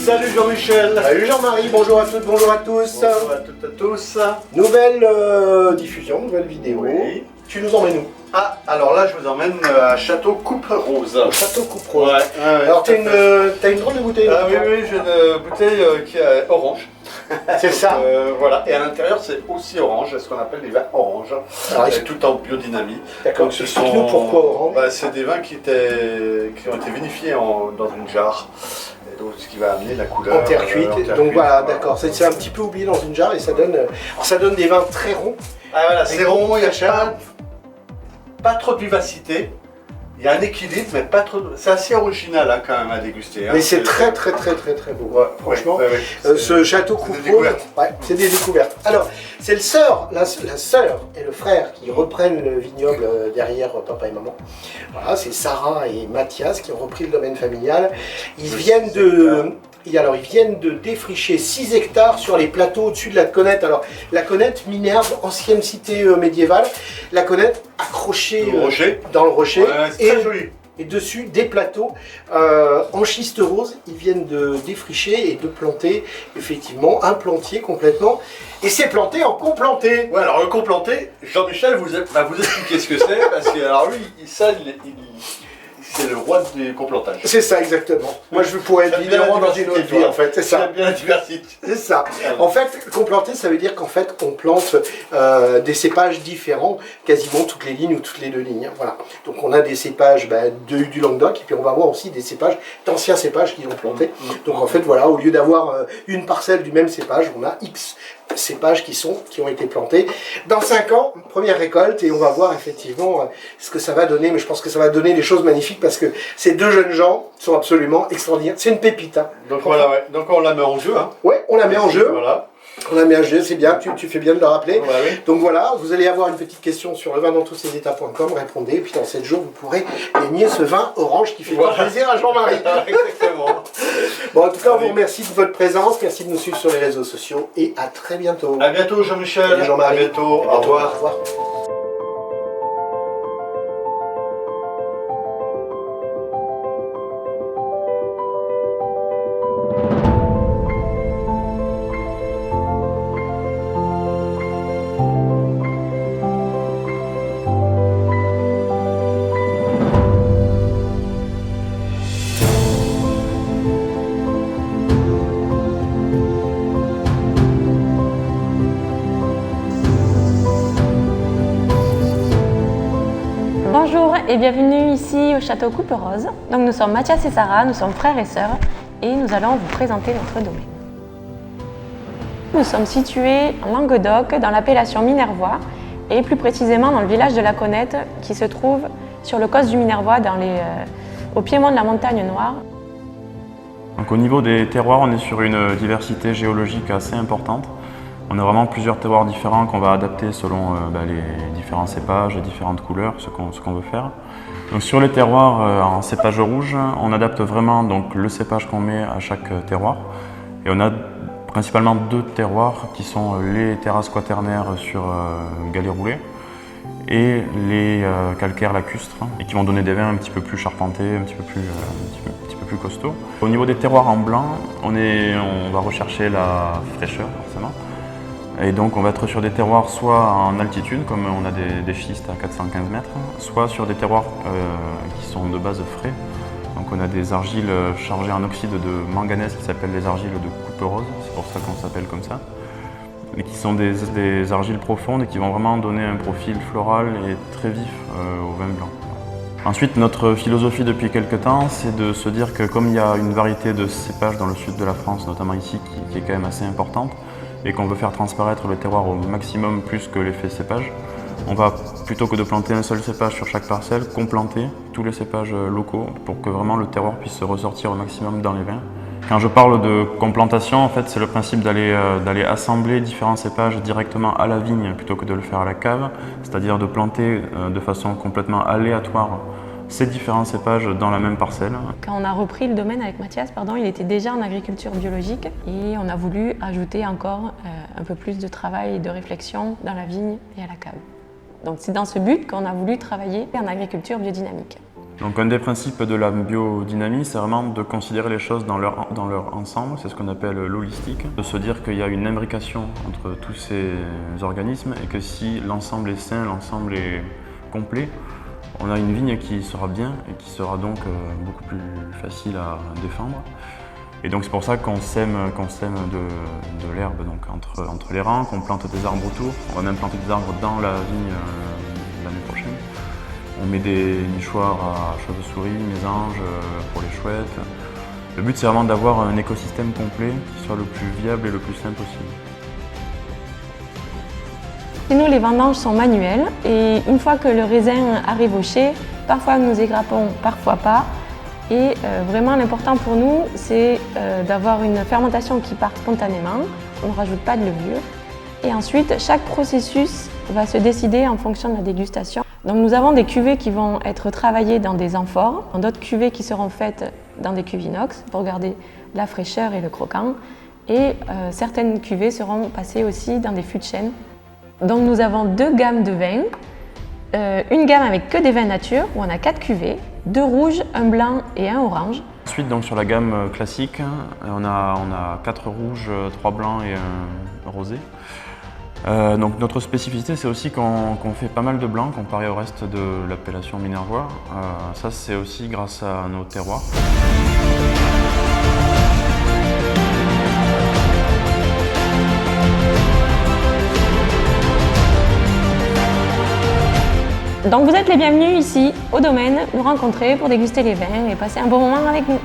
Salut Jean-Michel. Salut Jean-Marie, bonjour à toutes, bonjour à tous. Bonjour à toutes et à tous. Nouvelle diffusion, nouvelle vidéo. Oui. Tu nous emmènes où? Ah, alors là, je vous emmène à Château Coupe-Rose. Au château Coupe-Rose. Ouais. Alors t'as une drôle de bouteille. Ah oui, oui, j'ai une bouteille qui est orange. C'est ça. Voilà, et à l'intérieur c'est aussi orange, c'est ce qu'on appelle des vins orange, Alors, tout en biodynamie. D'accord, Donc, explique-nous pourquoi orange. C'est des vins qui ont été vinifiés dans une jarre, et donc ce qui va amener la couleur En terre cuite. Donc voilà, d'accord. C'est un petit peu oublié dans une jarre et ça donne des vins très ronds. Ah voilà, c'est rond, il n'y a cher. pas trop de vivacité. Il y a un équilibre, mais pas trop. C'est assez original hein, quand même à déguster. Hein. Mais c'est très beau. Ouais, franchement, ouais. ce château Coupe-Rose, c'est des découvertes. Alors, c'est la sœur et le frère qui reprennent le vignoble derrière papa et maman. Voilà, c'est Sarah et Mathias qui ont repris le domaine familial. Ils viennent de défricher 6 hectares sur les plateaux au-dessus de la Connette. Alors, la Connette, Minerve, ancienne cité médiévale. La Connette accrochée dans le rocher. Ouais, c'est très joli. Et dessus, des plateaux en schiste rose. Ils viennent de défricher et de planter, effectivement, un plantier complètement. Et c'est planté en complanté. Ouais, alors le complanté, Jean-Michel va vous expliquer ce que c'est, parce que alors lui, c'est le roi du complantage. C'est ça, exactement. Moi, je pourrais être leader dans une autre vie, en fait. C'est ça. J'aime bien la diversité. C'est ça. En fait, complanter, ça veut dire qu'en fait, on plante des cépages différents, quasiment toutes les lignes ou toutes les 2 lignes. Voilà. Donc, on a des cépages du Languedoc, et puis on va avoir aussi des cépages, d'anciens cépages qu'ils ont plantés. Donc, en fait, voilà, au lieu d'avoir une parcelle du même cépage, on a X cépages qui ont été plantés. Dans 5 ans, première récolte, et on va voir effectivement ce que ça va donner, mais je pense que ça va donner des choses magnifiques parce que ces 2 jeunes gens sont absolument extraordinaires. C'est une pépite. Hein. Donc voilà, ouais. Donc on la met en jeu. Hein. Ouais, on la met en jeu. Voilà. On la met en jeu, c'est bien, tu fais bien de le rappeler. Ouais, oui. Donc voilà, vous allez avoir une petite question sur levindantourssesétats.com, répondez, et puis dans 7 jours, vous pourrez gagner ce vin orange qui fait tant plaisir à Jean-Marie. Exactement. Bon, en tout cas, on vous remercie de votre présence, merci de nous suivre sur les réseaux sociaux, et à très bientôt. À bientôt Jean-Michel. Salut Jean-Marie. À bientôt. Au revoir. Au revoir. Bonjour et bienvenue ici au Château Coupe-Rose. Donc nous sommes Mathias et Sarah, nous sommes frères et sœurs et nous allons vous présenter notre domaine. Nous sommes situés en Languedoc dans l'appellation Minervois et plus précisément dans le village de la Connette qui se trouve sur le causse du Minervois au piémont de la Montagne Noire. Donc, au niveau des terroirs, on est sur une diversité géologique assez importante. On a vraiment plusieurs terroirs différents qu'on va adapter selon les différents cépages, les différentes couleurs, ce qu'on veut faire. Donc, sur les terroirs en cépage rouge, on adapte vraiment donc, le cépage qu'on met à chaque terroir. Et on a principalement 2 terroirs qui sont les terrasses quaternaires sur galets roulés et les calcaires lacustres, et qui vont donner des vins un petit peu plus charpentés, un petit peu plus costauds. Au niveau des terroirs en blanc, on va rechercher la fraîcheur forcément. Et donc on va être sur des terroirs soit en altitude, comme on a des schistes à 415 mètres, soit sur des terroirs qui sont de base frais. Donc on a des argiles chargées en oxyde de manganèse qui s'appellent les argiles de Coupe-Rose, c'est pour ça qu'on s'appelle comme ça. Et qui sont des argiles profondes et qui vont vraiment donner un profil floral et très vif au vin blanc. Ensuite, notre philosophie depuis quelques temps, c'est de se dire que comme il y a une variété de cépages dans le sud de la France, notamment ici, qui est quand même assez importante, et qu'on veut faire transparaître le terroir au maximum plus que l'effet cépage, on va, plutôt que de planter un seul cépage sur chaque parcelle, complanter tous les cépages locaux pour que vraiment le terroir puisse se ressortir au maximum dans les vins. Quand je parle de complantation, en fait, c'est le principe d'aller assembler différents cépages directement à la vigne plutôt que de le faire à la cave, c'est-à-dire de planter de façon complètement aléatoire ces différents cépages dans la même parcelle. Quand on a repris le domaine avec Mathias, il était déjà en agriculture biologique et on a voulu ajouter encore un peu plus de travail et de réflexion dans la vigne et à la cave. Donc c'est dans ce but qu'on a voulu travailler en agriculture biodynamique. Donc un des principes de la biodynamie, c'est vraiment de considérer les choses dans leur ensemble, c'est ce qu'on appelle l'holistique, de se dire qu'il y a une imbrication entre tous ces organismes et que si l'ensemble est sain, l'ensemble est complet, on a une vigne qui sera bien et qui sera donc beaucoup plus facile à défendre. Et donc c'est pour ça qu'on sème de l'herbe donc entre les rangs, qu'on plante des arbres autour. On va même planter des arbres dans la vigne l'année prochaine. On met des nichoirs à chauves-souris, mésanges pour les chouettes. Le but c'est vraiment d'avoir un écosystème complet qui soit le plus viable et le plus sain possible. Chez nous, les vendanges sont manuelles et une fois que le raisin arrive au chai, parfois nous égrappons, parfois pas. Et vraiment l'important pour nous, c'est d'avoir une fermentation qui part spontanément, on ne rajoute pas de levure. Et ensuite, chaque processus va se décider en fonction de la dégustation. Donc nous avons des cuvées qui vont être travaillées dans des amphores, d'autres cuvées qui seront faites dans des cuves inox pour garder la fraîcheur et le croquant. Et certaines cuvées seront passées aussi dans des fûts de chêne. Donc nous avons 2 gammes de vins, une gamme avec que des vins nature où on a 4 cuvées, 2 rouges, 1 blanc et 1 orange. Ensuite donc sur la gamme classique, on a 4 rouges, 3 blancs et 1 rosé. Donc notre spécificité c'est aussi qu'on fait pas mal de blancs comparé au reste de l'appellation minervois. Ça c'est aussi grâce à nos terroirs. Donc vous êtes les bienvenus ici au domaine, nous rencontrer pour déguster les vins et passer un bon moment avec nous.